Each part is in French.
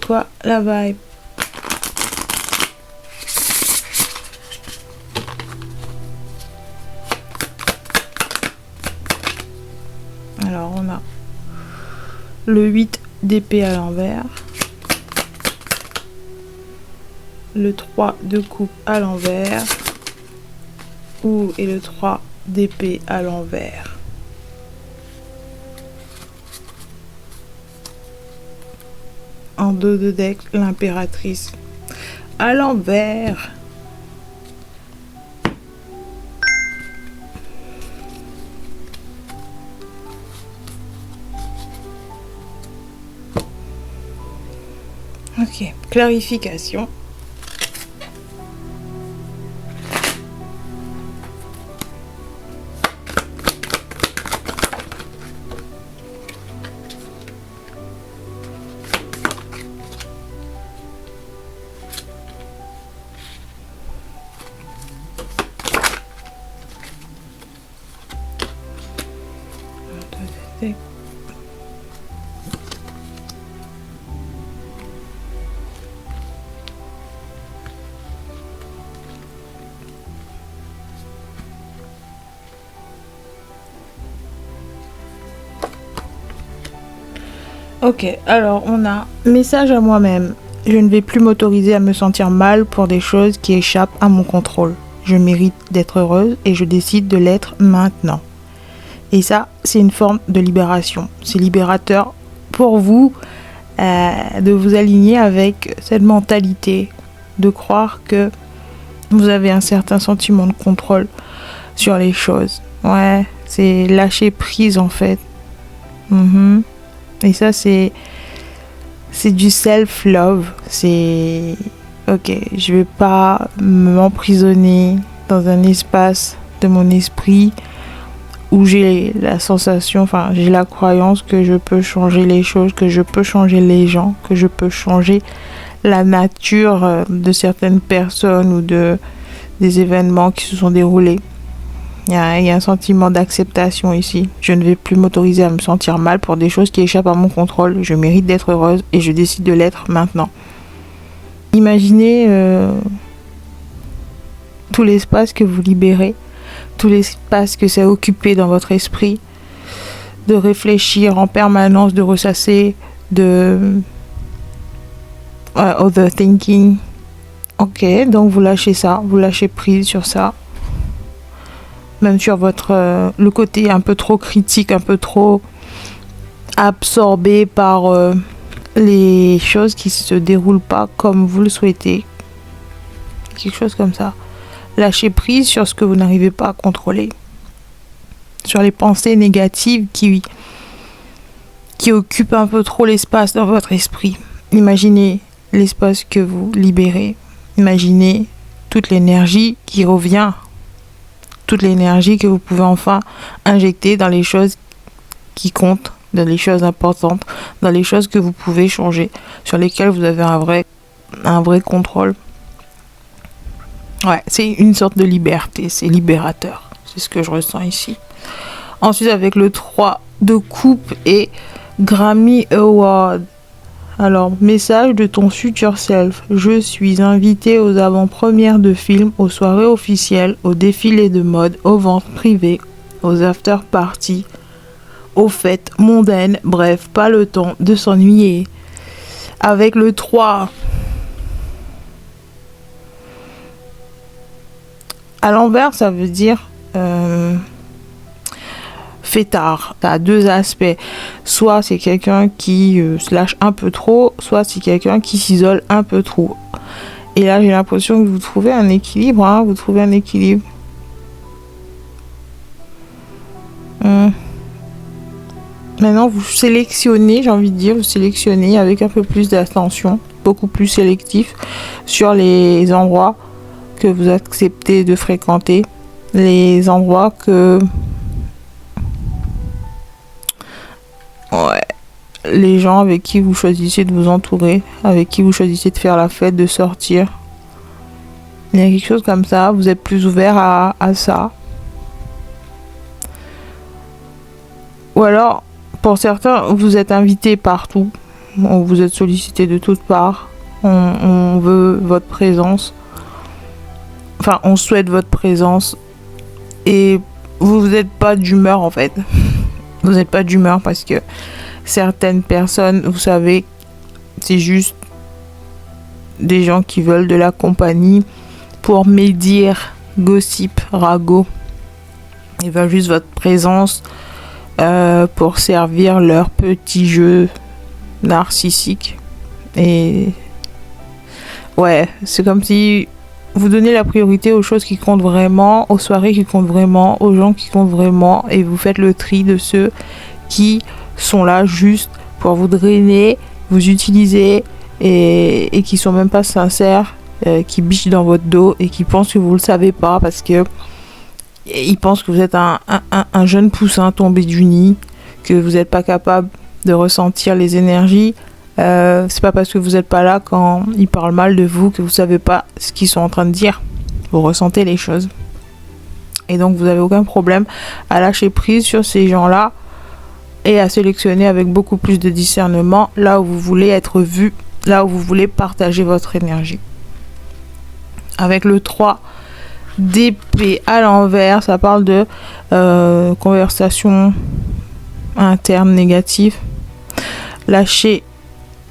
quoi la vibe? Alors on a le 8 d'épée à l'envers, le 3 de coupe à l'envers, et le 3 d'épée à l'envers. En dos de deck, l'impératrice à l'envers. Ok, clarification. Ok, alors on a message à moi-même. Je ne vais plus m'autoriser à me sentir mal pour des choses qui échappent à mon contrôle. Je mérite d'être heureuse et je décide de l'être maintenant. Et ça, c'est une forme de libération. C'est libérateur pour vous de vous aligner avec cette mentalité, de croire que vous avez un certain sentiment de contrôle sur les choses. Ouais, c'est lâcher prise en fait. Et ça, c'est du self-love. C'est ok, je vais pas m'emprisonner dans un espace de mon esprit où j'ai la sensation, enfin j'ai la croyance que je peux changer les choses, que je peux changer les gens, que je peux changer la nature de certaines personnes ou des événements qui se sont déroulés. Il y a un sentiment d'acceptation ici. Je ne vais plus m'autoriser à me sentir mal pour des choses qui échappent à mon contrôle. Je mérite d'être heureuse et je décide de l'être maintenant. Imaginez tout l'espace que vous libérez, tout l'espace que c'est occupé dans votre esprit, de réfléchir en permanence, de ressasser, de overthinking. Ok, donc vous lâchez ça, vous lâchez prise sur ça. Même sur le côté un peu trop critique, un peu trop absorbé par les choses qui se déroulent pas comme vous le souhaitez. Quelque chose comme ça. Lâchez prise sur ce que vous n'arrivez pas à contrôler. Sur les pensées négatives qui occupent un peu trop l'espace dans votre esprit. Imaginez l'espace que vous libérez. Imaginez toute l'énergie qui revient. Toute l'énergie que vous pouvez enfin injecter dans les choses qui comptent, dans les choses importantes, dans les choses que vous pouvez changer, sur lesquelles vous avez un vrai contrôle. Ouais, c'est une sorte de liberté, c'est libérateur. C'est ce que je ressens ici. Ensuite, avec le 3 de coupe et Grammy Award. Alors, message de ton future self. Je suis invité aux avant-premières de films, aux soirées officielles, aux défilés de mode, aux ventes privées, aux after-parties, aux fêtes mondaines. Bref, pas le temps de s'ennuyer. Avec le 3. À l'envers, ça veut dire fêtard. Ça a deux aspects. Soit c'est quelqu'un qui se lâche un peu trop, soit c'est quelqu'un qui s'isole un peu trop. Et là, j'ai l'impression que vous trouvez un équilibre. Vous trouvez un équilibre. Maintenant, vous sélectionnez, j'ai envie de dire, vous sélectionnez avec un peu plus d'attention, beaucoup plus sélectif sur les endroits que vous acceptez de fréquenter, les endroits que les gens avec qui vous choisissez de vous entourer, avec qui vous choisissez de faire la fête, de sortir. Il y a quelque chose comme ça, vous êtes plus ouvert à ça. Ou alors, pour certains, vous êtes invité partout. vous êtes sollicité de toutes parts. On veut votre présence. Enfin, on souhaite votre présence. Et vous n'êtes pas d'humeur en fait. Vous n'êtes pas d'humeur parce que certaines personnes, vous savez, c'est juste des gens qui veulent de la compagnie pour médire, gossip, ragot. Ils veulent juste votre présence pour servir leur petit jeu narcissique. Et ouais, c'est comme si vous donnez la priorité aux choses qui comptent vraiment, aux soirées qui comptent vraiment, aux gens qui comptent vraiment, et vous faites le tri de ceux qui sont là juste pour vous drainer, vous utiliser, et qui sont même pas sincères, qui bichent dans votre dos et qui pensent que vous le savez pas parce que ils pensent que vous êtes un jeune poussin tombé du nid, que vous n'êtes pas capable de ressentir les énergies. C'est pas parce que vous n'êtes pas là quand ils parlent mal de vous que vous savez pas ce qu'ils sont en train de dire. Vous ressentez les choses. Et donc vous n'avez aucun problème à lâcher prise sur ces gens-là et à sélectionner avec beaucoup plus de discernement là où vous voulez être vu, là où vous voulez partager votre énergie. Avec le 3 d'épée à l'envers, ça parle de conversation interne négative. Lâcher,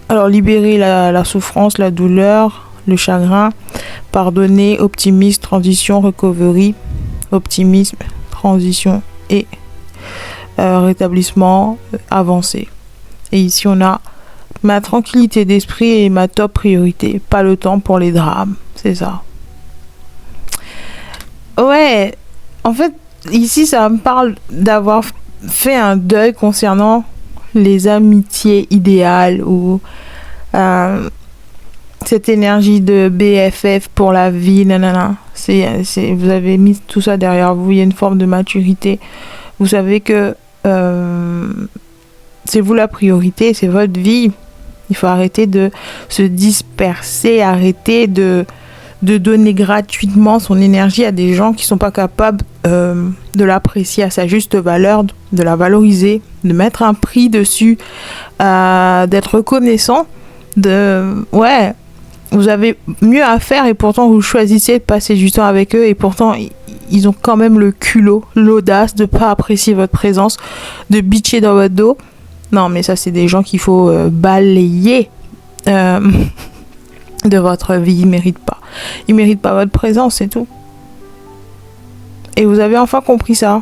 alors libérer la souffrance, la douleur, le chagrin, pardonner, optimisme, transition, recovery, optimisme, transition et rétablissement, avancé. Et ici on a ma tranquillité d'esprit et ma top priorité, pas le temps pour les drames, c'est ça. Ouais, en fait, ici, ça me parle d'avoir fait un deuil concernant les amitiés idéales ou cette énergie de BFF pour la vie, nanana. Vous avez mis tout ça derrière vous, il y a une forme de maturité. Vous savez que c'est vous la priorité, c'est votre vie. Il faut arrêter de se disperser, arrêter de donner gratuitement son énergie à des gens qui sont pas capables de l'apprécier à sa juste valeur, de la valoriser, de mettre un prix dessus, d'être reconnaissant. Ouais, vous avez mieux à faire et pourtant vous choisissez de passer du temps avec eux et pourtant ils ont quand même le culot, l'audace de pas apprécier votre présence, de bitcher dans votre dos. Non, mais ça c'est des gens qu'il faut balayer de votre vie. Ils méritent pas. Ils méritent pas votre présence, c'est tout. Et vous avez enfin compris ça.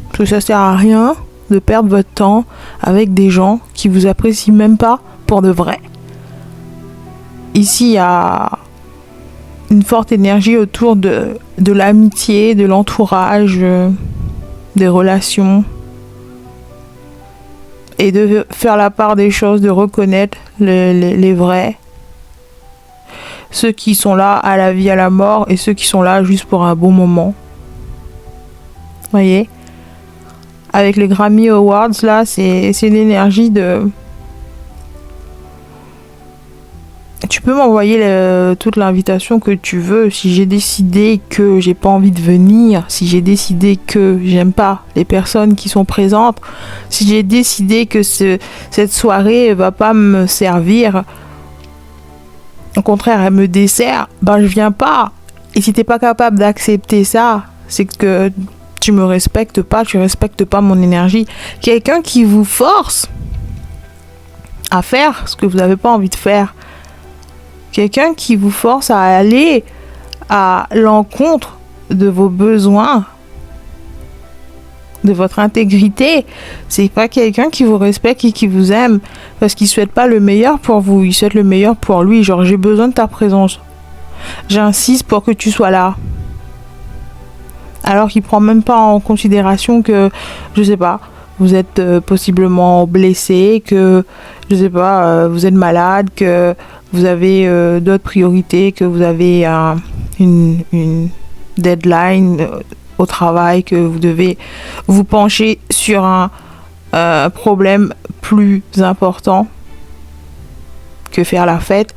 Parce que ça sert à rien de perdre votre temps avec des gens qui vous apprécient même pas pour de vrai. Ici, il y a une forte énergie autour de l'amitié, de l'entourage, des relations. Et de faire la part des choses, de reconnaître les vrais. Ceux qui sont là à la vie, à la mort, et ceux qui sont là juste pour un bon moment. Voyez ? Avec les Grammy Awards, là, c'est une énergie de... Tu peux m'envoyer toute l'invitation que tu veux. Si j'ai décidé que j'ai pas envie de venir, si j'ai décidé que j'aime pas les personnes qui sont présentes, si j'ai décidé que cette soirée va pas me servir, au contraire elle me dessert, ben je viens pas. Et si t'es pas capable d'accepter ça, c'est que tu me respectes pas, tu respectes pas mon énergie. Quelqu'un qui vous force à faire ce que vous n'avez pas envie de faire, quelqu'un qui vous force à aller à l'encontre de vos besoins, de votre intégrité, c'est pas quelqu'un qui vous respecte et qui vous aime parce qu'il souhaite pas le meilleur pour vous, il souhaite le meilleur pour lui. Genre, j'ai besoin de ta présence, j'insiste pour que tu sois là, alors qu'il prend même pas en considération que, je sais pas, vous êtes possiblement blessé, que, je sais pas, vous êtes malade, que vous avez d'autres priorités, que vous avez une deadline au travail, que vous devez vous pencher sur un problème plus important que faire la fête,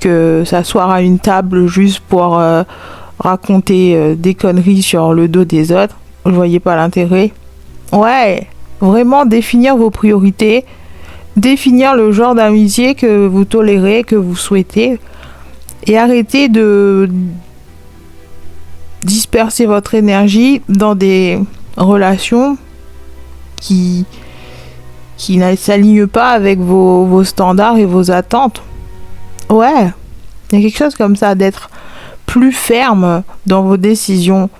que s'asseoir à une table juste pour raconter des conneries sur le dos des autres. Vous voyez pas l'intérêt. Ouais, vraiment définir vos priorités, définir le genre d'amitié que vous tolérez, que vous souhaitez, et arrêter de disperser votre énergie dans des relations qui ne s'alignent pas avec vos standards et vos attentes. Ouais, il y a quelque chose comme ça, d'être plus ferme dans vos décisions,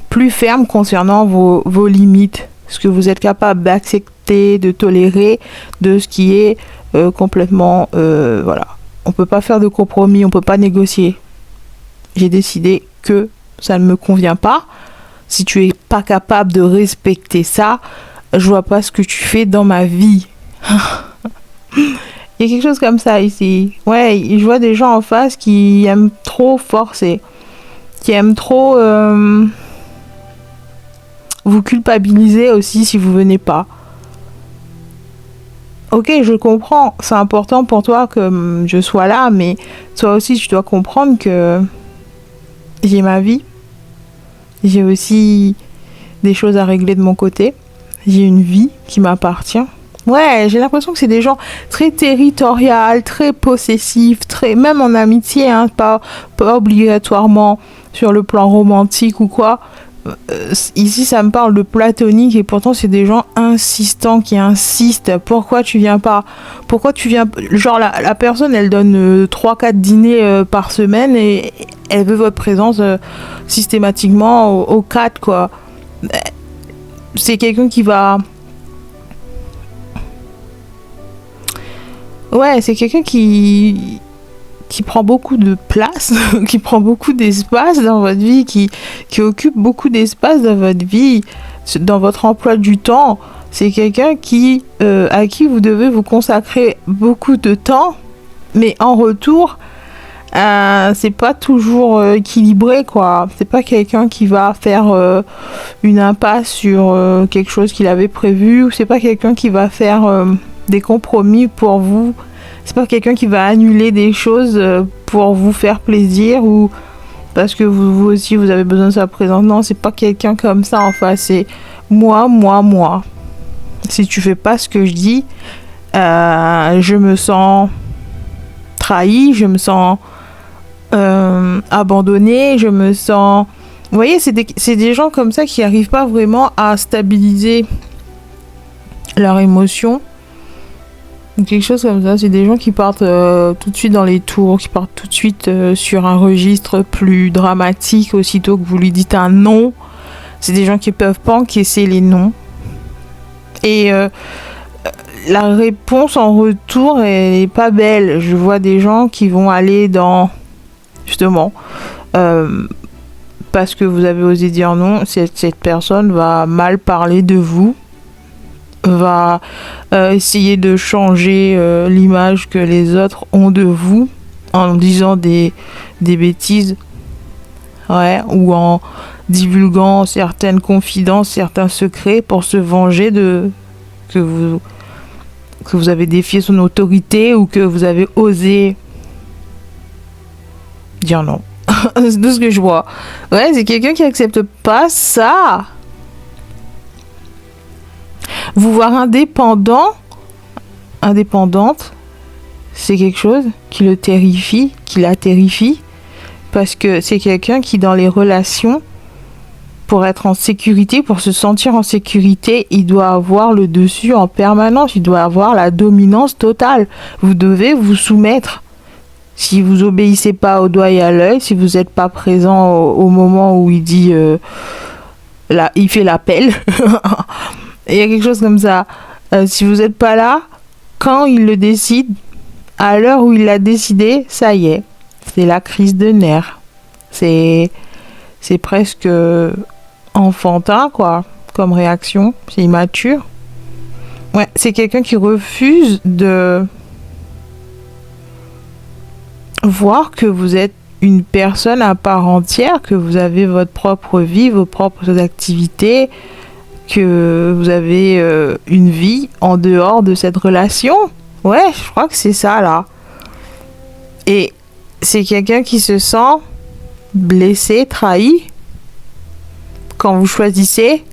plus ferme concernant vos limites, ce que vous êtes capable d'accepter, de tolérer, de ce qui est complètement... voilà. On peut pas faire de compromis, on peut pas négocier. J'ai décidé que ça ne me convient pas. Si tu es pas capable de respecter ça, je vois pas ce que tu fais dans ma vie. Il y a quelque chose comme ça ici. Ouais, je vois des gens en face qui aiment trop forcer, qui aiment trop vous culpabiliser aussi si vous venez pas. Ok, je comprends, c'est important pour toi que je sois là, mais toi aussi tu dois comprendre que j'ai ma vie. J'ai aussi des choses à régler de mon côté. J'ai une vie qui m'appartient. Ouais, j'ai l'impression que c'est des gens très territoriaux, très possessifs, très même en amitié, hein, pas obligatoirement sur le plan romantique ou quoi. Ici, ça me parle de platonique et pourtant, c'est des gens insistants qui insistent. Pourquoi tu viens pas? Pourquoi tu viens? Genre, la personne, elle donne 3-4 dîners par semaine et elle veut votre présence systématiquement aux 4, quoi. C'est quelqu'un qui va... Ouais, c'est quelqu'un qui prend beaucoup de place, qui prend beaucoup d'espace dans votre vie, qui occupe beaucoup d'espace dans votre vie, dans votre emploi du temps. C'est quelqu'un à qui vous devez vous consacrer beaucoup de temps, mais en retour, c'est pas toujours équilibré, quoi. C'est pas quelqu'un qui va faire une impasse sur quelque chose qu'il avait prévu, ou c'est pas quelqu'un qui va faire des compromis pour vous. C'est pas quelqu'un qui va annuler des choses pour vous faire plaisir ou parce que vous aussi vous avez besoin de sa présence. Non, c'est pas quelqu'un comme ça. Enfin, c'est moi. Si tu fais pas ce que je dis, je me sens trahi, je me sens abandonné, je me sens... Vous voyez, c'est des gens comme ça qui arrivent pas vraiment à stabiliser leurs émotions. Quelque chose comme ça, c'est des gens qui partent tout de suite dans les tours, qui partent tout de suite sur un registre plus dramatique aussitôt que vous lui dites un non. C'est des gens qui peuvent pas encaisser les noms. Et la réponse en retour est pas belle. Je vois des gens qui vont aller dans... Justement, parce que vous avez osé dire non, cette personne va mal parler de vous, va essayer de changer l'image que les autres ont de vous en disant des bêtises, ouais, ou en divulguant certaines confidences, certains secrets pour se venger de que vous avez défié son autorité ou que vous avez osé dire non. C'est tout ce que je vois. Ouais, c'est quelqu'un qui accepte pas ça. Vous voir indépendante, c'est quelque chose qui le terrifie, qui la terrifie, parce que c'est quelqu'un qui, dans les relations, pour être en sécurité, pour se sentir en sécurité, il doit avoir le dessus en permanence, il doit avoir la dominance totale. Vous devez vous soumettre. Si vous obéissez pas au doigt et à l'œil, si vous n'êtes pas présent au moment où il dit, là, il fait l'appel. Il y a quelque chose comme ça. Si vous n'êtes pas là, quand il le décide, à l'heure où il l'a décidé, ça y est. C'est la crise de nerfs. C'est presque enfantin, quoi, comme réaction. C'est immature. Ouais, c'est quelqu'un qui refuse de voir que vous êtes une personne à part entière, que vous avez votre propre vie, vos propres activités, que vous avez une vie en dehors de cette relation. Ouais, je crois que c'est ça, là. Et c'est quelqu'un qui se sent blessé, trahi, quand vous choisissez,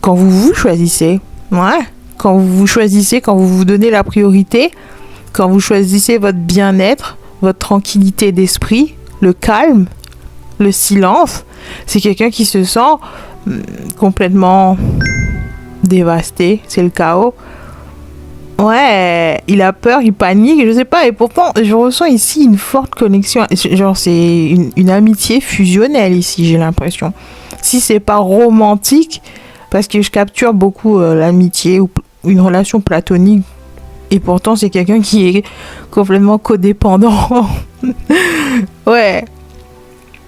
quand vous choisissez. Ouais, quand vous vous choisissez, quand vous vous donnez la priorité, quand vous choisissez votre bien-être, votre tranquillité d'esprit, le calme, le silence, c'est quelqu'un qui se sent complètement dévasté, c'est le chaos. Ouais, il a peur, il panique, je sais pas, et pourtant je ressens ici une forte connexion, genre c'est une amitié fusionnelle ici, j'ai l'impression. Si c'est pas romantique, parce que je capture beaucoup l'amitié ou une relation platonique, et pourtant c'est quelqu'un qui est complètement codépendant. Ouais.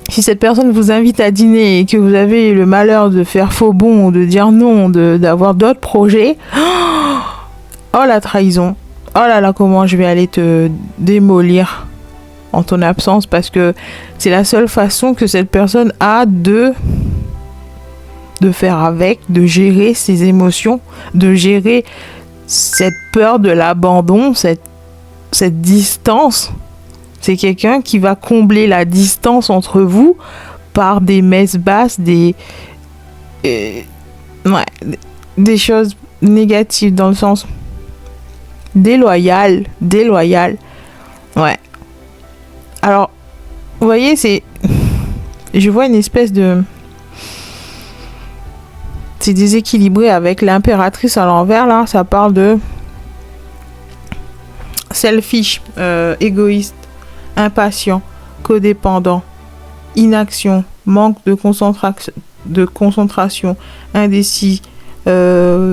Si cette personne vous invite à dîner et que vous avez le malheur de faire faux bond, de dire non, d'avoir d'autres projets, oh la trahison, oh là là, comment je vais aller te démolir en ton absence, parce que c'est la seule façon que cette personne a de faire avec, de gérer ses émotions, de gérer cette peur de l'abandon, cette distance. C'est quelqu'un qui va combler la distance entre vous par des messes basses, des choses négatives, dans le sens déloyal. Ouais. Alors, vous voyez, je vois une espèce de... C'est déséquilibré avec l'impératrice à l'envers, là. Ça parle de selfish, égoïste, impatient, codépendant, inaction, manque de concentration, indécis,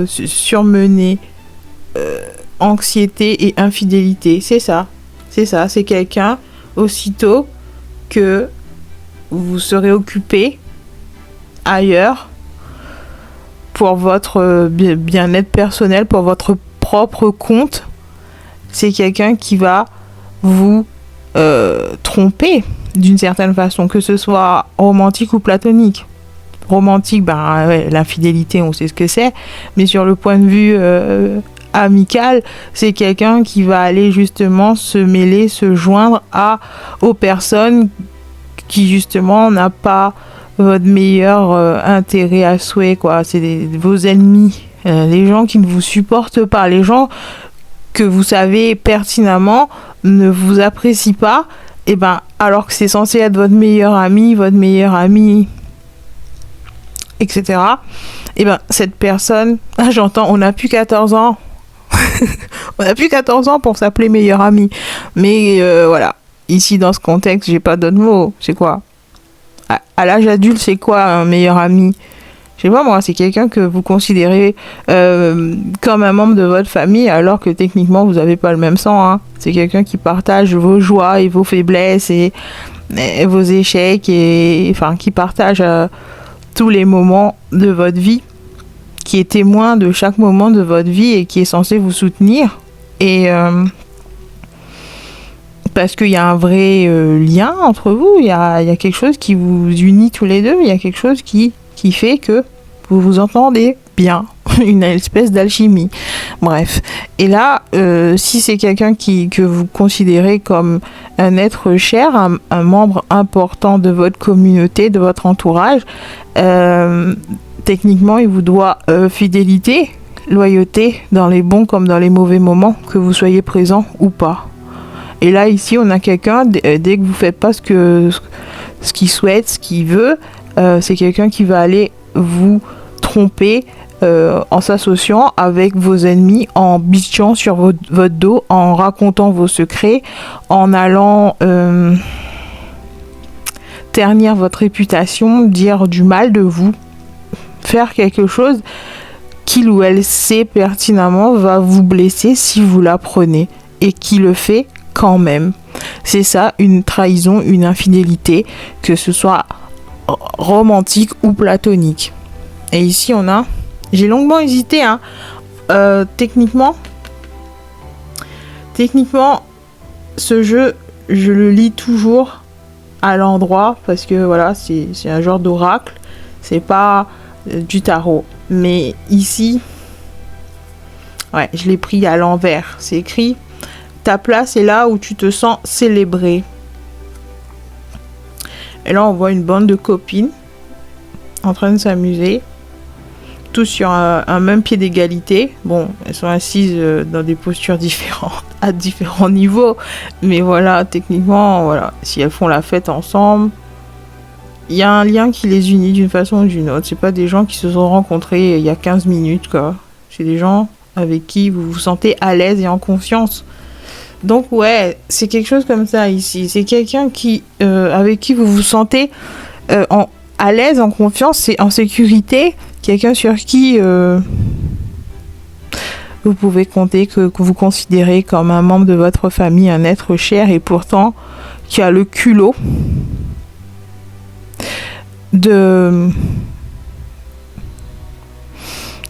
surmené, anxiété et infidélité. C'est ça. C'est quelqu'un, aussitôt que vous serez occupé ailleurs pour votre bien-être personnel, pour votre propre compte, c'est quelqu'un qui va vous tromper d'une certaine façon, que ce soit romantique ou platonique. Romantique, l'infidélité, on sait ce que c'est, mais sur le point de vue amical, c'est quelqu'un qui va aller justement se mêler, se joindre aux personnes qui justement n'a pas votre meilleur intérêt à souhait, quoi. C'est vos ennemis, les gens qui ne vous supportent pas, les gens que vous savez pertinemment ne vous apprécient pas, et alors que c'est censé être votre meilleur ami, etc. Cette personne, j'entends, on n'a plus 14 ans. On n'a plus 14 ans pour s'appeler meilleur ami. Mais voilà, ici dans ce contexte, j'ai pas d'autres mots. C'est quoi ? À l'âge adulte, c'est quoi un meilleur ami ? Je sais pas moi, c'est quelqu'un que vous considérez comme un membre de votre famille, alors que techniquement vous n'avez pas le même sang, hein. C'est quelqu'un qui partage vos joies et vos faiblesses et vos échecs, et enfin qui partage tous les moments de votre vie, qui est témoin de chaque moment de votre vie et qui est censé vous soutenir. Et parce qu'il y a un vrai lien entre vous, il y a quelque chose qui vous unit tous les deux, il y a quelque chose qui fait que vous vous entendez bien, une espèce d'alchimie. Bref. Et là, si c'est quelqu'un que vous considérez comme un être cher, un membre important de votre communauté, de votre entourage, techniquement, il vous doit fidélité, loyauté, dans les bons comme dans les mauvais moments, que vous soyez présent ou pas. Et là, ici, on a quelqu'un, dès que vous faites pas ce qu'il souhaite, ce qu'il veut, c'est quelqu'un qui va aller vous tromper en s'associant avec vos ennemis, en bitchant sur votre dos, en racontant vos secrets, en allant ternir votre réputation, dire du mal de vous, faire quelque chose qu'il ou elle sait pertinemment va vous blesser si vous l'apprenez, et qui le fait quand même. C'est ça, une trahison, une infidélité, que ce soit romantique ou platonique. Et ici on a, j'ai longuement hésité, hein. Techniquement, ce jeu, je le lis toujours à l'endroit, parce que voilà, c'est un genre d'oracle, c'est pas du tarot. Mais ici, ouais, je l'ai pris à l'envers. C'est écrit: ta place est là où tu te sens célébré. Et là, on voit une bande de copines en train de s'amuser. tous sur un même pied d'égalité. Bon, elles sont assises dans des postures différentes, à différents niveaux. Mais voilà, techniquement, voilà, si elles font la fête ensemble, il y a un lien qui les unit d'une façon ou d'une autre. C'est pas des gens qui se sont rencontrés il y a 15 minutes, quoi. C'est des gens avec qui vous vous sentez à l'aise et en confiance. Donc ouais, c'est quelque chose comme ça ici. C'est quelqu'un qui, avec qui vous vous sentez à l'aise, en confiance et en sécurité. Quelqu'un sur qui vous pouvez compter, que vous considérez comme un membre de votre famille, un être cher, et pourtant qui a le culot de...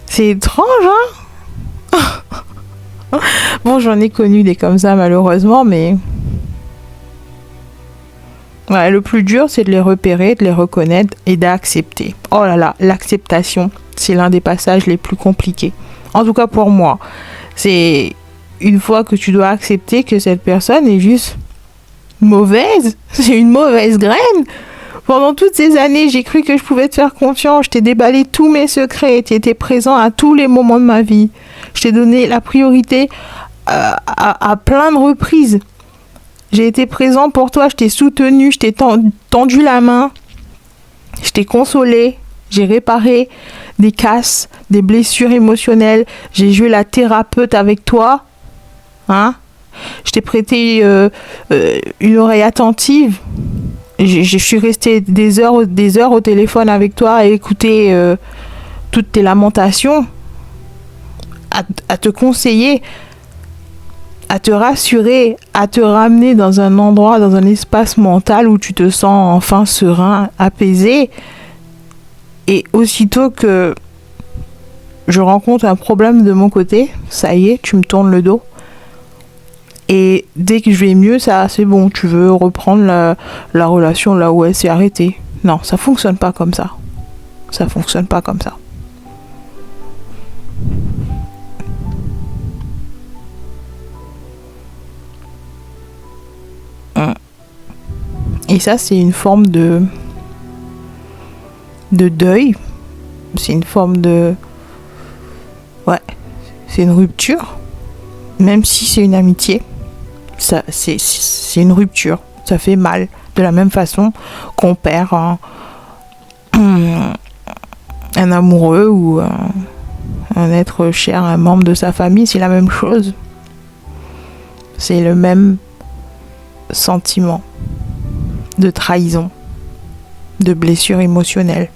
C'est étrange, hein? Bon, j'en ai connu des comme ça, malheureusement, mais... Ouais, le plus dur, c'est de les repérer, de les reconnaître et d'accepter. Oh là là, l'acceptation, c'est l'un des passages les plus compliqués. En tout cas pour moi. C'est une fois que tu dois accepter que cette personne est juste mauvaise. C'est une mauvaise graine. Pendant toutes ces années, j'ai cru que je pouvais te faire confiance. Je t'ai déballé tous mes secrets. Tu étais présent à tous les moments de ma vie. Je t'ai donné la priorité à plein de reprises. J'ai été présent pour toi, je t'ai soutenu, je t'ai tendu la main, je t'ai consolé, j'ai réparé des casses, des blessures émotionnelles, j'ai joué la thérapeute avec toi, hein? Je t'ai prêté une oreille attentive, je suis restée des heures au téléphone avec toi à écouter toutes tes lamentations, à te conseiller, à te rassurer, à te ramener dans un endroit, dans un espace mental où tu te sens enfin serein, apaisé. Et aussitôt que je rencontre un problème de mon côté, ça y est, tu me tournes le dos. Et dès que je vais mieux, ça, c'est bon, tu veux reprendre la relation là où elle s'est arrêtée. Non, ça fonctionne pas comme ça. Ça fonctionne pas comme ça. Et ça, c'est une forme de deuil. C'est une forme de... Ouais, c'est une rupture. Même si c'est une amitié, ça, c'est une rupture. Ça fait mal. De la même façon qu'on perd un amoureux ou un être cher, un membre de sa famille, c'est la même chose. C'est le même sentiment de trahison, de blessure émotionnelle.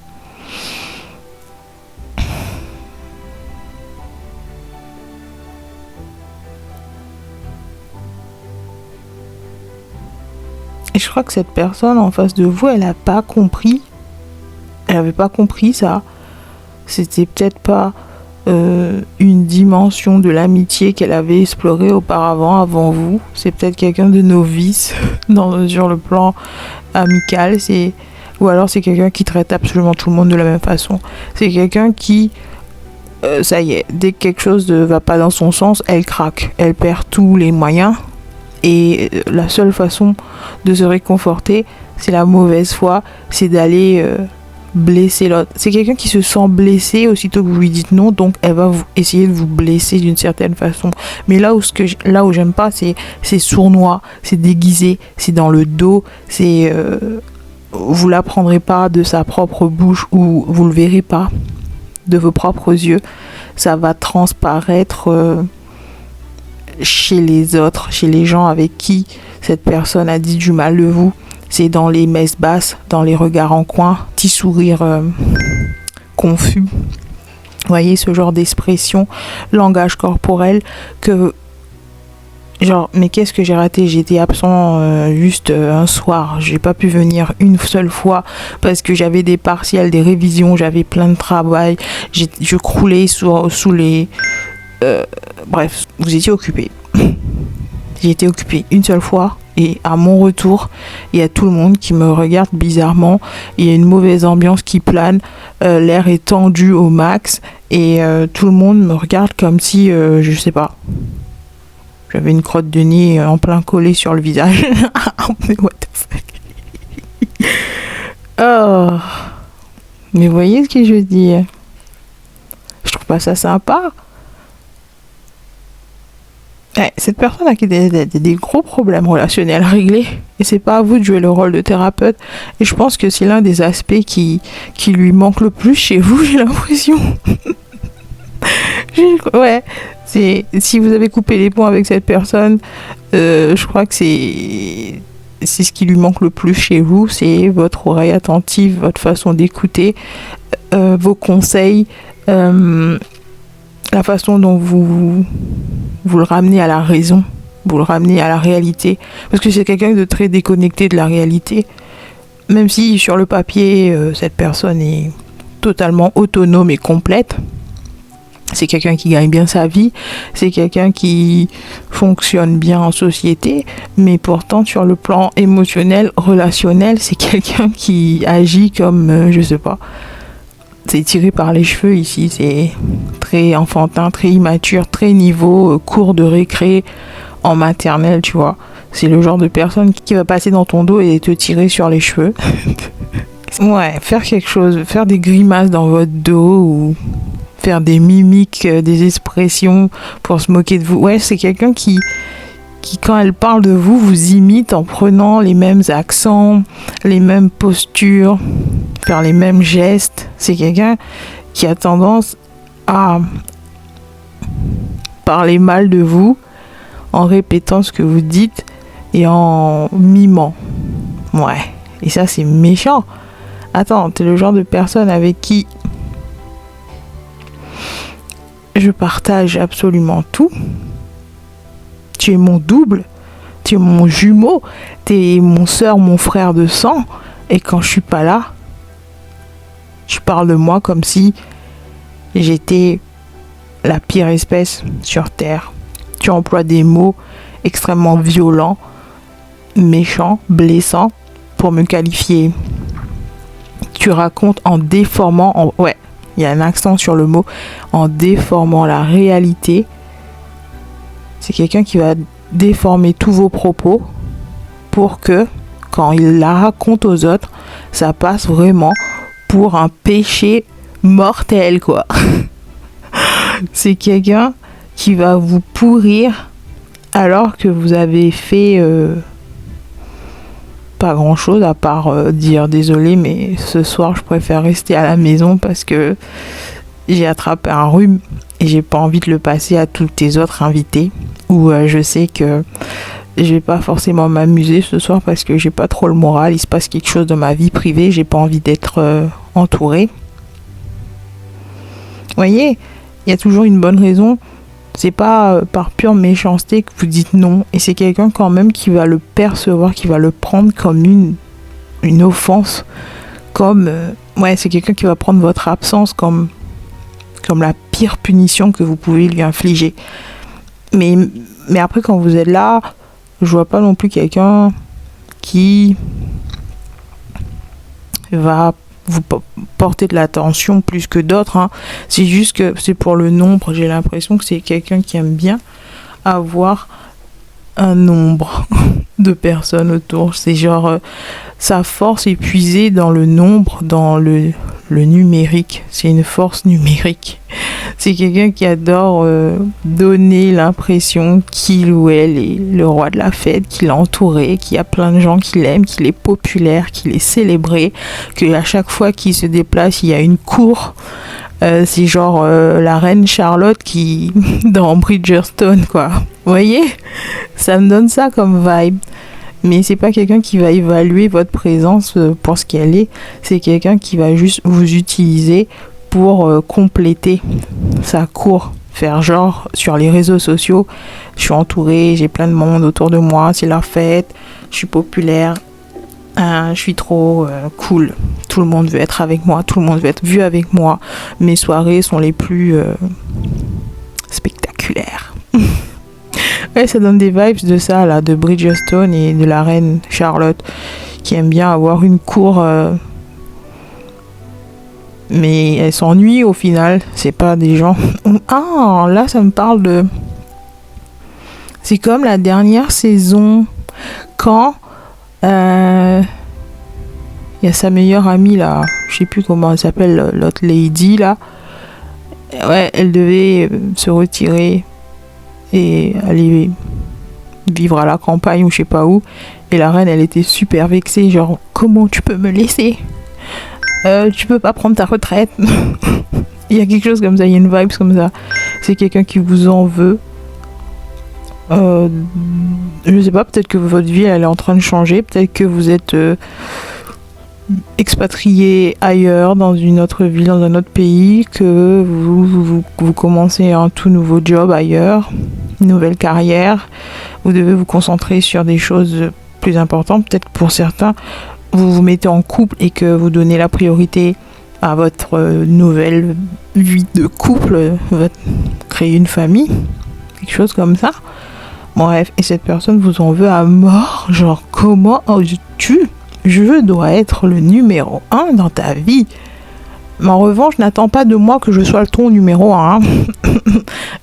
Et je crois que cette personne en face de vous, elle n'a pas compris. Elle n'avait pas compris ça. C'était peut-être pas une dimension de l'amitié qu'elle avait explorée auparavant, avant vous. C'est peut-être quelqu'un de novice sur le plan amical. Ou alors c'est quelqu'un qui traite absolument tout le monde de la même façon. C'est quelqu'un qui, ça y est, dès que quelque chose ne va pas dans son sens, elle craque. Elle perd tous les moyens. Et la seule façon de se réconforter, c'est la mauvaise foi, c'est d'aller blesser l'autre. C'est quelqu'un qui se sent blessé aussitôt que vous lui dites non, donc elle va essayer de vous blesser d'une certaine façon. Mais là où j'aime pas, c'est sournois, c'est déguisé, c'est dans le dos, c'est vous l'apprendrez pas de sa propre bouche ou vous le verrez pas de vos propres yeux. Ça va transparaître chez les autres, chez les gens avec qui cette personne a dit du mal de vous. C'est dans les messes basses, dans les regards en coin, petit sourire confus. Vous voyez ce genre d'expression, langage corporel que genre, mais qu'est-ce que j'ai raté? J'étais absent juste un soir. J'ai pas pu venir une seule fois parce que j'avais des partiels, des révisions, j'avais plein de travail. Je croulais sous les... bref, vous étiez occupé. J'ai été occupée une seule fois et à mon retour, il y a tout le monde qui me regarde bizarrement. Il y a une mauvaise ambiance qui plane, l'air est tendu au max et tout le monde me regarde comme si, je sais pas, j'avais une crotte de nez en plein collé sur le visage. Mais what the fuck. Oh. Mais voyez ce que je veux dire. pas ça sympa. Cette personne a des gros problèmes relationnels à régler et c'est pas à vous de jouer le rôle de thérapeute. Et je pense que c'est l'un des aspects qui lui manque le plus chez vous, j'ai l'impression. Ouais, si vous avez coupé les ponts avec cette personne, je crois que c'est ce qui lui manque le plus chez vous, c'est votre oreille attentive, votre façon d'écouter, vos conseils, la façon dont vous le ramenez à la raison, vous le ramenez à la réalité. Parce que c'est quelqu'un de très déconnecté de la réalité. Même si sur le papier, cette personne est totalement autonome et complète. C'est quelqu'un qui gagne bien sa vie, c'est quelqu'un qui fonctionne bien en société, mais pourtant sur le plan émotionnel, relationnel, c'est quelqu'un qui agit comme, je sais pas, c'est tiré par les cheveux ici, c'est très enfantin, très immature, très niveau cours de récré en maternelle, tu vois. C'est le genre de personne qui va passer dans ton dos et te tirer sur les cheveux. Ouais, faire quelque chose, faire des grimaces dans votre dos ou faire des mimiques, des expressions pour se moquer de vous. Ouais, c'est quelqu'un qui quand elle parle de vous, vous imite en prenant les mêmes accents, les mêmes postures, faire les mêmes gestes. C'est quelqu'un qui a tendance à parler mal de vous en répétant ce que vous dites et en mimant. Ouais, et ça c'est méchant. Attends, t'es le genre de personne avec qui je partage absolument tout. Tu es mon double, tu es mon jumeau, tu es mon soeur, mon frère de sang. Et quand je suis pas là, tu parles de moi comme si j'étais la pire espèce sur Terre. Tu emploies des mots extrêmement violents, méchants, blessants pour me qualifier. Tu racontes en déformant, ouais, il y a un accent sur le mot, en déformant la réalité. C'est quelqu'un qui va déformer tous vos propos pour que, quand il la raconte aux autres, ça passe vraiment pour un péché mortel, quoi. C'est quelqu'un qui va vous pourrir alors que vous avez fait pas grand chose à part dire désolé, mais ce soir je préfère rester à la maison parce que j'ai attrapé un rhume et j'ai pas envie de le passer à tous tes autres invités, ou je sais que je vais pas forcément m'amuser ce soir parce que j'ai pas trop le moral, il se passe quelque chose dans ma vie privée, j'ai pas envie d'être entourée. Vous voyez, il y a toujours une bonne raison. C'est pas par pure méchanceté que vous dites non, et c'est quelqu'un quand même qui va le percevoir, qui va le prendre comme une offense, comme ouais, c'est quelqu'un qui va prendre votre absence comme la pire punition que vous pouvez lui infliger. Mais après, quand vous êtes là, je vois pas non plus quelqu'un qui va vous porter de l'attention plus que d'autres, hein. C'est juste que c'est pour le nombre. J'ai l'impression que c'est quelqu'un qui aime bien avoir un nombre de personnes autour. C'est genre sa force est puisée dans le nombre, dans le numérique. C'est une force numérique. C'est quelqu'un qui adore donner l'impression qu'il ou elle est le roi de la fête, qu'il est entouré, qu'il y a plein de gens qui l'aiment, qu'il est populaire, qu'il est célébré, qu'à chaque fois qu'il se déplace, il y a une cour. C'est genre la reine Charlotte qui dans Bridgerton, quoi. Vous voyez, ça me donne ça comme vibe. Mais c'est pas quelqu'un qui va évaluer votre présence pour ce qu'elle est. C'est quelqu'un qui va juste vous utiliser pour compléter sa cour. Faire genre sur les réseaux sociaux, je suis entourée, j'ai plein de monde autour de moi, c'est la fête, je suis populaire, je suis trop cool. Tout le monde veut être avec moi, tout le monde veut être vu avec moi. Mes soirées sont les plus spectaculaires. Ouais, ça donne des vibes de ça, là, de Bridgerton et de la reine Charlotte, qui aime bien avoir une cour, mais elle s'ennuie au final. C'est pas des gens. Ah, là, ça me parle de. C'est comme la dernière saison, quand il y a sa meilleure amie là, je sais plus comment elle s'appelle, l'autre lady là. Ouais, elle devait se retirer et aller vivre à la campagne ou je sais pas où. Et la reine, elle était super vexée, genre, comment tu peux me laisser? Tu peux pas prendre ta retraite. Il y a quelque chose comme ça, il y a une vibe comme ça. C'est quelqu'un qui vous en veut. Je sais pas, peut-être que votre vie elle est en train de changer, peut-être que vous êtes expatrié ailleurs, dans une autre ville, dans un autre pays, que vous commencez un tout nouveau job ailleurs, une nouvelle carrière. Vous devez vous concentrer sur des choses plus importantes. Peut-être pour certains, vous vous mettez en couple et que vous donnez la priorité à votre nouvelle vie de couple, créer une famille, quelque chose comme ça. Bref, et cette personne vous en veut à mort, genre comment oses-tu? Je dois être le numéro 1 dans ta vie. Mais en revanche, n'attends pas de moi que je sois ton numéro 1.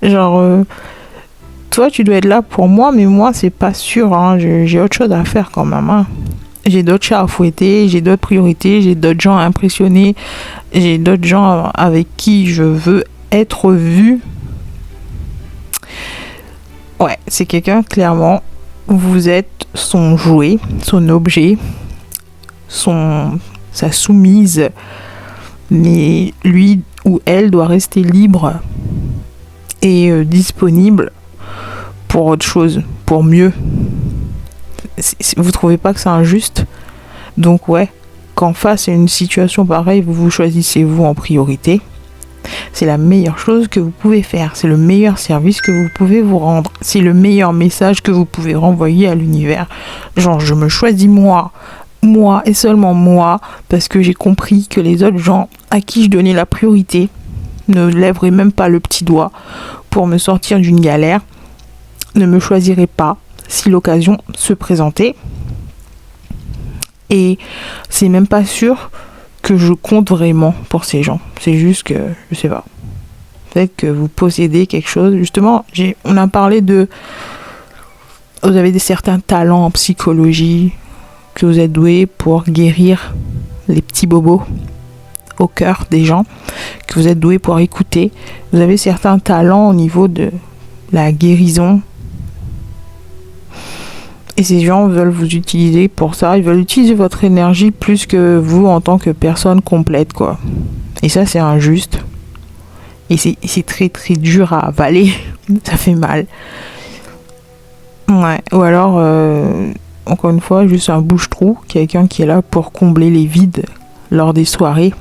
Genre, toi tu dois être là pour moi, mais moi c'est pas sûr, hein. J'ai autre chose à faire quand même, hein. J'ai d'autres chats à fouetter, j'ai d'autres priorités, j'ai d'autres gens à impressionner, j'ai d'autres gens avec qui je veux être vu. Ouais, c'est quelqu'un, clairement, vous êtes son jouet, son objet, sa soumise, mais lui ou elle doit rester libre et disponible pour autre chose, pour mieux. Vous trouvez pas que c'est injuste? Donc ouais, quand face à une situation pareille, vous choisissez vous en priorité. C'est la meilleure chose que vous pouvez faire. C'est le meilleur service que vous pouvez vous rendre. C'est le meilleur message que vous pouvez renvoyer à l'univers. Genre, je me choisis moi et seulement moi, parce que j'ai compris que les autres gens à qui je donnais la priorité ne lèveraient même pas le petit doigt pour me sortir d'une galère, ne me choisiraient pas si l'occasion se présentait. Et c'est même pas sûr que je compte vraiment pour ces gens. C'est juste que, je sais pas. Peut-être que vous possédez quelque chose. Justement, on a parlé de... Vous avez certains talents en psychologie, que vous êtes doué pour guérir les petits bobos au cœur des gens, que vous êtes doué pour écouter. Vous avez certains talents au niveau de la guérison. Et ces gens veulent vous utiliser pour ça. Ils veulent utiliser votre énergie plus que vous en tant que personne complète, quoi. Et ça, c'est injuste. Et c'est très très dur à avaler. Ça fait mal. Ouais. Ou alors, encore une fois, juste un bouche-trou. Quelqu'un qui est là pour combler les vides lors des soirées.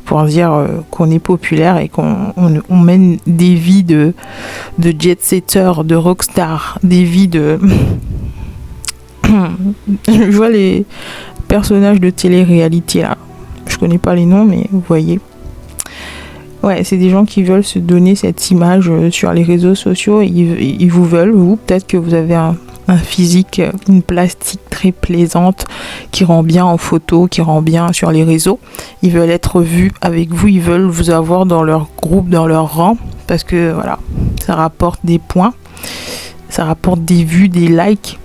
Pour dire qu'on est populaire et qu'on mène des vies de jet-setter, de rockstar. Des vies de... Je vois les personnages de télé-réalité là. Je connais pas les noms, mais vous voyez. Ouais, c'est des gens qui veulent se donner cette image sur les réseaux sociaux. Ils vous veulent, vous. Peut-être que vous avez un physique, une plastique très plaisante qui rend bien en photo, qui rend bien sur les réseaux. Ils veulent être vus avec vous. Ils veulent vous avoir dans leur groupe, dans leur rang. Parce que voilà, ça rapporte des points. Ça rapporte des vues, des likes.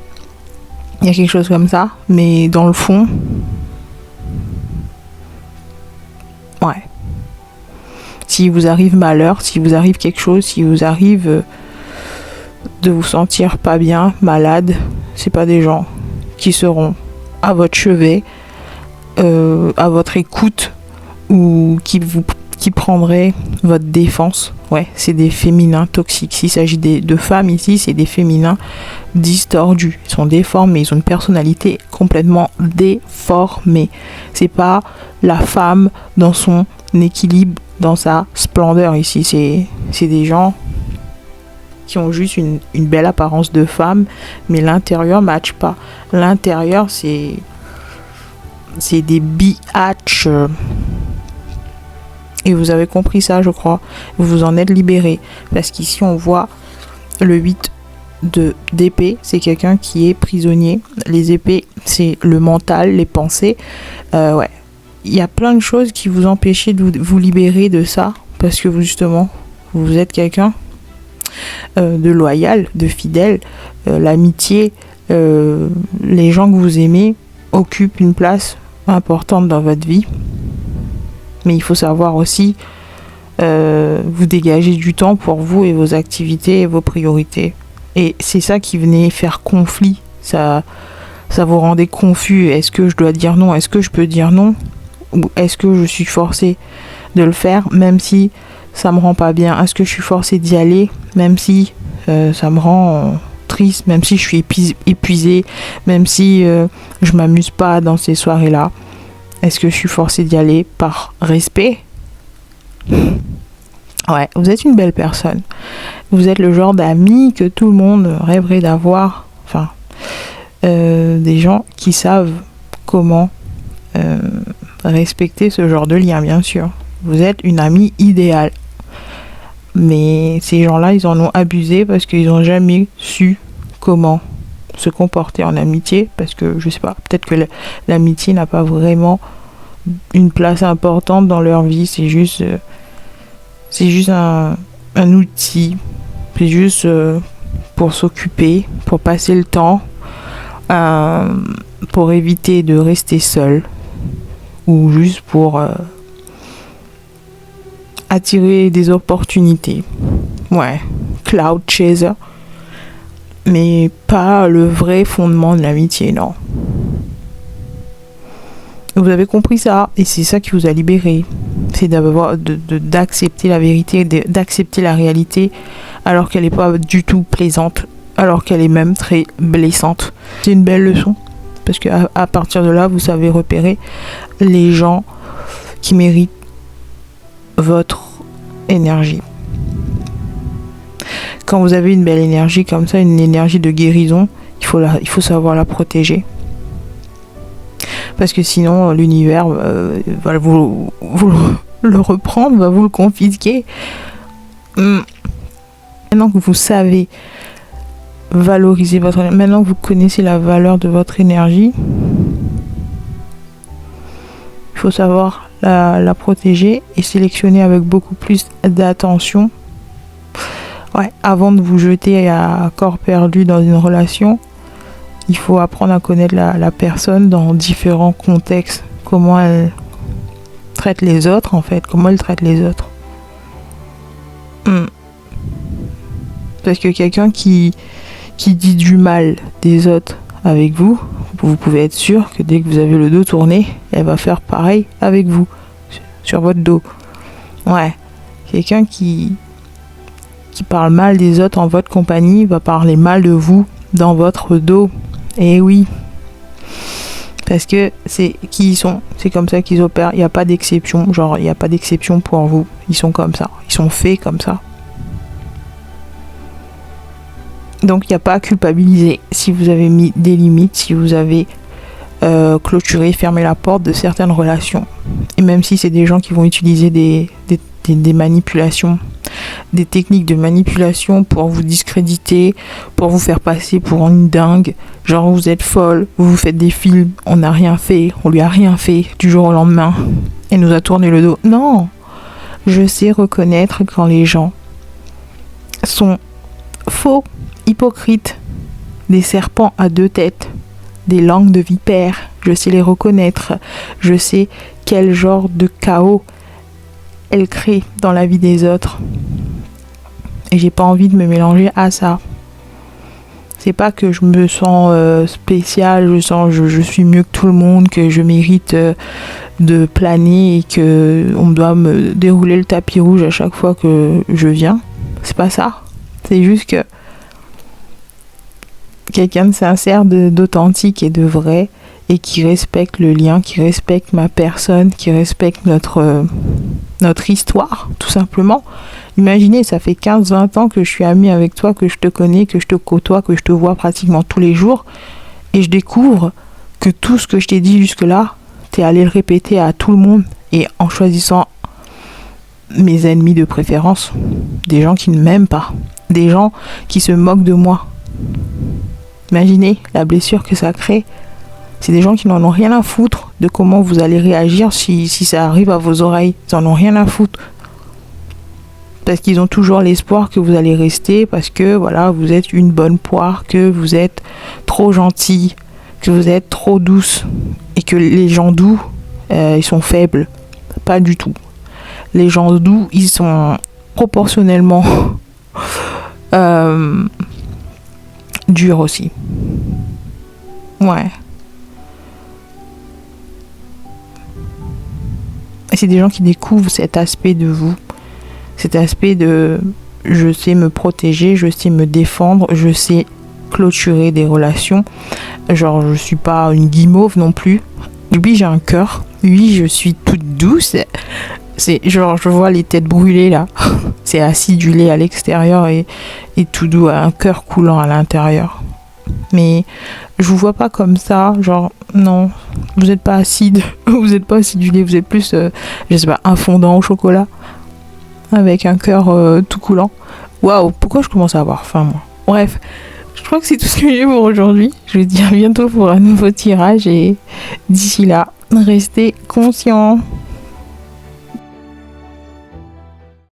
Il y a quelque chose comme ça, mais dans le fond, ouais. Si vous arrive malheur, si vous arrive quelque chose, si vous arrive de vous sentir pas bien, malade, c'est pas des gens qui seront à votre chevet, à votre écoute ou qui prendraient votre défense. Ouais, c'est des féminins toxiques. S'il s'agit de femmes ici, c'est des féminins distordus. Ils sont déformés, ils ont une personnalité complètement déformée. C'est pas la femme dans son équilibre, dans sa splendeur ici. C'est des gens qui ont juste une belle apparence de femme, mais l'intérieur ne matche pas. L'intérieur, c'est des biatchs. Et vous avez compris ça, je crois. Vous vous en êtes libéré. Parce qu'ici, on voit le 8 d'épée. C'est quelqu'un qui est prisonnier. Les épées, c'est le mental, les pensées. Ouais. Il y a plein de choses qui vous empêchent de vous libérer de ça. Parce que justement, vous êtes quelqu'un de loyal, de fidèle. L'amitié, les gens que vous aimez occupent une place importante dans votre vie. Mais il faut savoir aussi vous dégagez du temps pour vous et vos activités et vos priorités. Et c'est ça qui venait faire conflit. Ça vous rendait confus. Est-ce que je dois dire non? Est-ce que je peux dire non? Ou est-ce que je suis forcée de le faire même si ça me rend pas bien? Est-ce que je suis forcée d'y aller même si ça me rend triste, même si je suis épuisée, même si je m'amuse pas dans ces soirées-là? Est-ce que je suis forcée d'y aller par respect? Ouais, vous êtes une belle personne. Vous êtes le genre d'amis que tout le monde rêverait d'avoir. Enfin, des gens qui savent comment respecter ce genre de lien, bien sûr. Vous êtes une amie idéale. Mais ces gens-là, ils en ont abusé parce qu'ils n'ont jamais su comment se comporter en amitié. Parce que, je sais pas, peut-être que l'amitié n'a pas vraiment une place importante dans leur vie. C'est juste un outil. C'est juste pour s'occuper, pour passer le temps, pour éviter de rester seul. Ou juste pour attirer des opportunités. Ouais, cloud chaser. Mais pas le vrai fondement de l'amitié, non. Vous avez compris ça, et c'est ça qui vous a libéré. C'est d'accepter la vérité, d'accepter la réalité, alors qu'elle n'est pas du tout plaisante, alors qu'elle est même très blessante. C'est une belle leçon, parce qu'à partir de là, vous savez repérer les gens qui méritent votre énergie. Quand vous avez une belle énergie comme ça, une énergie de guérison, il faut savoir la protéger. Parce que sinon, l'univers va vous le reprendre, va vous le confisquer. Maintenant que vous savez valoriser votre énergie, maintenant que vous connaissez la valeur de votre énergie, il faut savoir la protéger et sélectionner avec beaucoup plus d'attention. Ouais, avant de vous jeter à corps perdu dans une relation, il faut apprendre à connaître la personne dans différents contextes. Comment elle traite les autres, en fait. Comment elle traite les autres. Parce que quelqu'un qui dit du mal des autres avec vous, vous pouvez être sûr que dès que vous avez le dos tourné, elle va faire pareil avec vous, sur votre dos. Ouais. Quelqu'un qui parle mal des autres en votre compagnie va parler mal de vous dans votre dos. Et oui. Parce que c'est qui ils sont. C'est comme ça qu'ils opèrent. Il n'y a pas d'exception. Genre, il n'y a pas d'exception pour vous. Ils sont comme ça. Ils sont faits comme ça. Donc, il n'y a pas à culpabiliser si vous avez mis des limites, si vous avez clôturé, fermé la porte de certaines relations. Et même si c'est des gens qui vont utiliser des manipulations, des techniques de manipulation pour vous discréditer, pour vous faire passer pour une dingue, genre vous êtes folle, vous vous faites des films, on n'a rien fait, on lui a rien fait du jour au lendemain, elle nous a tourné le dos. Non, je sais reconnaître quand les gens sont faux, hypocrites, des serpents à deux têtes, des langues de vipères, je sais les reconnaître, je sais quel genre de chaos elle crée dans la vie des autres. Et j'ai pas envie de me mélanger à ça. C'est pas que je me sens spéciale, je suis mieux que tout le monde, que je mérite de planer et que on doit me dérouler le tapis rouge à chaque fois que je viens. C'est pas ça. C'est juste que quelqu'un de sincère, d'authentique et de vrai, et qui respecte le lien, qui respecte ma personne, qui respecte notre histoire, tout simplement. Imaginez, ça fait 15-20 ans que je suis amie avec toi, que je te connais, que je te côtoie, que je te vois pratiquement tous les jours, et je découvre que tout ce que je t'ai dit jusque-là, t'es allé le répéter à tout le monde, et en choisissant mes ennemis de préférence, des gens qui ne m'aiment pas, des gens qui se moquent de moi. Imaginez la blessure que ça crée. C'est des gens qui n'en ont rien à foutre de comment vous allez réagir si ça arrive à vos oreilles. Ils n'en ont rien à foutre. Parce qu'ils ont toujours l'espoir que vous allez rester, parce que voilà, vous êtes une bonne poire, que vous êtes trop gentille, que vous êtes trop douce, et que les gens doux, ils sont faibles. Pas du tout. Les gens doux, ils sont proportionnellement durs aussi. Ouais. Et c'est des gens qui découvrent cet aspect de vous. Cet aspect de je sais me protéger, je sais me défendre, je sais clôturer des relations. Genre, je suis pas une guimauve non plus. Oui, j'ai un cœur. Oui, je suis toute douce. C'est genre, je vois les têtes brûlées là. C'est acidulé à l'extérieur et tout doux, un cœur coulant à l'intérieur. Mais je vous vois pas comme ça. Genre, non, vous êtes pas acide. Vous êtes pas acidulé. Vous êtes plus, je sais pas, un fondant au chocolat. Avec un cœur tout coulant. Waouh, pourquoi je commence à avoir faim, moi? Bref, je crois que c'est tout ce que j'ai pour aujourd'hui. Je vous dis à bientôt pour un nouveau tirage et d'ici là, restez conscients.